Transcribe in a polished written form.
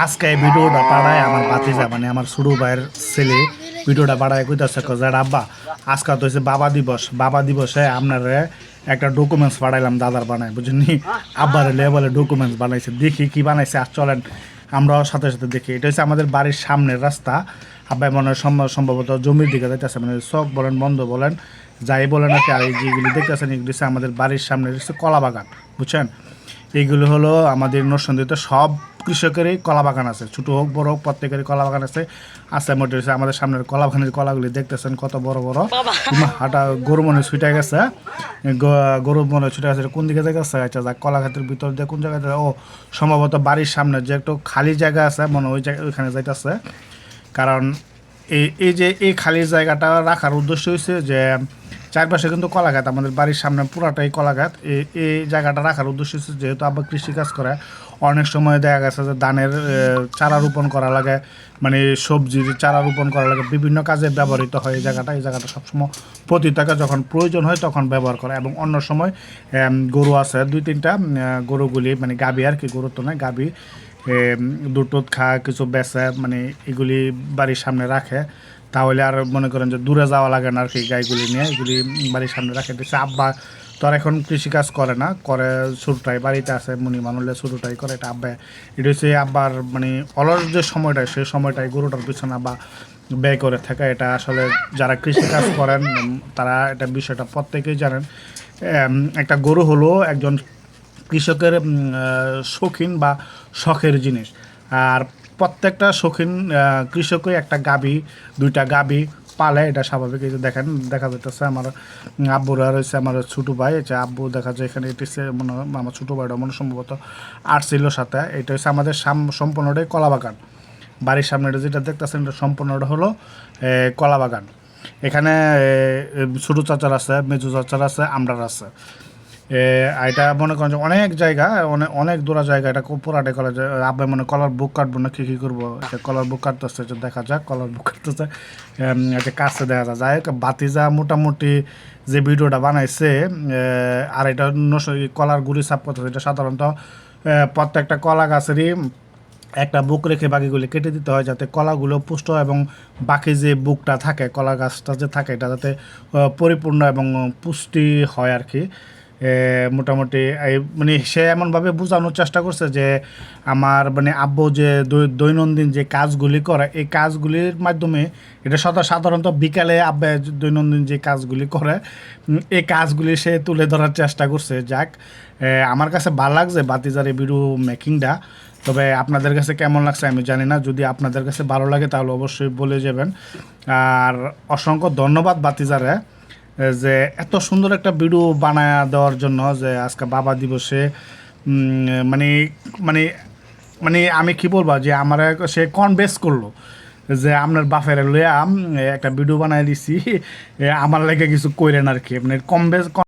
আজকে এই ভিডিওটা পাড়ায় আমার ভাতিজা মানে আমার ছোটো ভাইয়ের ছেলে ভিডিওটা পাড়ায় কইতাছে যে আব্বা আজকে তো হচ্ছে বাবা দিবসে আপনারে একটা ডকুমেন্টস পাঠাইলাম দাদার বানায় বুঝলি আব্বার লেভেলে ডকুমেন্টস বানাইছে দেখি কি বানাইছে আর চলেন আমরাও সাথে সাথে দেখি এটা হচ্ছে আমাদের বাড়ির সামনের রাস্তা আব্বাই মনে হয় সম্ভবত জমির দিকে যাইতেছে মানে চক বলেন বন্ধ বলেন যাই বলেন আর কি আর এই যেগুলি দেখতেছেন এগুলি হচ্ছে আমাদের বাড়ির সামনে হচ্ছে কলা বাগান বুঝছেন এইগুলো হলো আমাদের নরসিংদীতে সব কৃষকেরই কলা বাগান আছে ছোটো হোক বড় হোক প্রত্যেকেরই কলা বাগান আছে মোটে আমাদের সামনের কলা বাগানের কলাগুলি দেখতেছেন কত বড় বড় হাঁটা গরু মনে ছুটে গেছে গরু মনে ছুটে গেছে কোন দিকে গেছে আচ্ছা যাক কলা খাতের ভিতর দিয়ে কোন জায়গায় ও সম্ভবত বাড়ির সামনে যে একটু খালি জায়গা আছে মনে ওই জায়গা ওইখানে যাইতেছে কারণ এই যে এই খালি জায়গাটা রাখার উদ্দেশ্য হয়েছে যে চারপাশে কিন্তু কলাগাছ আমাদের বাড়ির সামনে পুরাটাই কলাগাছ এই জায়গাটা রাখার উদ্দেশ্য হচ্ছে যেহেতু আবার কৃষিকাজ করে অনেক সময় দেখা গেছে যে ধানের চারা রোপণ করা লাগে মানে সবজির চারা রোপণ করা লাগে বিভিন্ন কাজে ব্যবহৃত হয় এই জায়গাটা সবসময় প্রতি টাকা যখন প্রয়োজন হয় তখন ব্যবহার করে এবং অন্য সময় গরু আছে 2-3টা গরুগুলি মানে গাভী আর কি গরু তো নয় গাভী দুধ খা কিছু বেচে মানে এগুলি বাড়ির সামনে রাখে তাহলে আর মনে করেন যে দূরে যাওয়া লাগে না আর কি গাইগুলি নিয়ে এগুলি বাড়ির সামনে রাখে দিচ্ছে আব্বা তো আর এখন কৃষিকাজ করে না করে ছোটোটাই বাড়িতে আছে মুনি মানুষলে ছোটোটাই করে এটা আব্বা এটা হচ্ছে আব্বার মানে অলস যে সময়টা সেই সময়টাই গরুটার পিছনে আব্বা ব্যয় করে থাকে এটা আসলে যারা কৃষিকাজ করেন তারা এটা বিষয়টা প্রত্যেকেই জানেন একটা গরু হলো একজন কৃষকের শৌখিন বা শখের জিনিস আর প্রত্যেকটা শৌখিন কৃষকই একটা গাভী 2টা গাভী পালে এটা স্বাভাবিক এই যে দেখেন দেখা যাইতেছে আমার আব্বুরা রয়েছে আমার ছোটো ভাই এটা আব্বু দেখা যায় এখানে এটি মনে আমার ছোটো ভাইটা মনে সম্ভবত আসছিল সাথে এটা হচ্ছে আমাদের সম্পূর্ণটাই কলা বাগান বাড়ির সামনে যেটা দেখতেছেন এটা সম্পূর্ণটা হলো কলা বাগান এখানে ছোটো চাচার আছে মেজু চাচার আছে আমরার আছে এটা মনে করেন যে অনেক জায়গা অনেক দূরা জায়গা এটা পুরাটে কলা আব্বাই মনে কলার বুক কাটবো না কী করবো কলার বুক কাটতেছে দেখা যাক কলার বুক কাটতেছে এটা কাছে দেখা যায় বাতিজা মোটামুটি যে ভিডিওটা বানাইছে আর এটা কলার গুড়ি সাফ করতেছে এটা সাধারণত প্রত্যেকটা কলা গাছেরই একটা বুক রেখে বাকিগুলি কেটে দিতে হয় যাতে কলাগুলো পুষ্ট এবং বাকি যে বুকটা থাকে কলা গাছটা যে থাকে এটা যাতে পরিপূর্ণ এবং পুষ্টি হয় আর কি মোটামুটি মানে সে এমনভাবে বোঝানোর চেষ্টা করছে যে আমার মানে আব্বু যে দৈনন্দিন যে কাজগুলি করে এই কাজগুলির মাধ্যমে এটা সাধারণত বিকালে আব্বা দৈনন্দিন যে কাজগুলি করে এই কাজগুলি সে তুলে ধরার চেষ্টা করছে যাক আমার কাছে ভালো লাগছে বাতিজার এই ভিডিও মেকিংটা তবে আপনাদের কাছে কেমন লাগছে আমি জানি না যদি আপনাদের কাছে ভালো লাগে তাহলে অবশ্যই বলে যাবেন আর অসংখ্য ধন্যবাদ বাতিজারে যে এত সুন্দর একটা ভিডিও বানায় দেওয়ার জন্য যে আজকে বাবা দিবসে মানে মানে মানে আমি কি বলবো যে আমার সে কনভেন্স করলো যে আপনার বাপের লইয়া একটা ভিডিও বানাই দিছি আমার লেগে কিছু কইরেন আর কি মানে কনভেন্স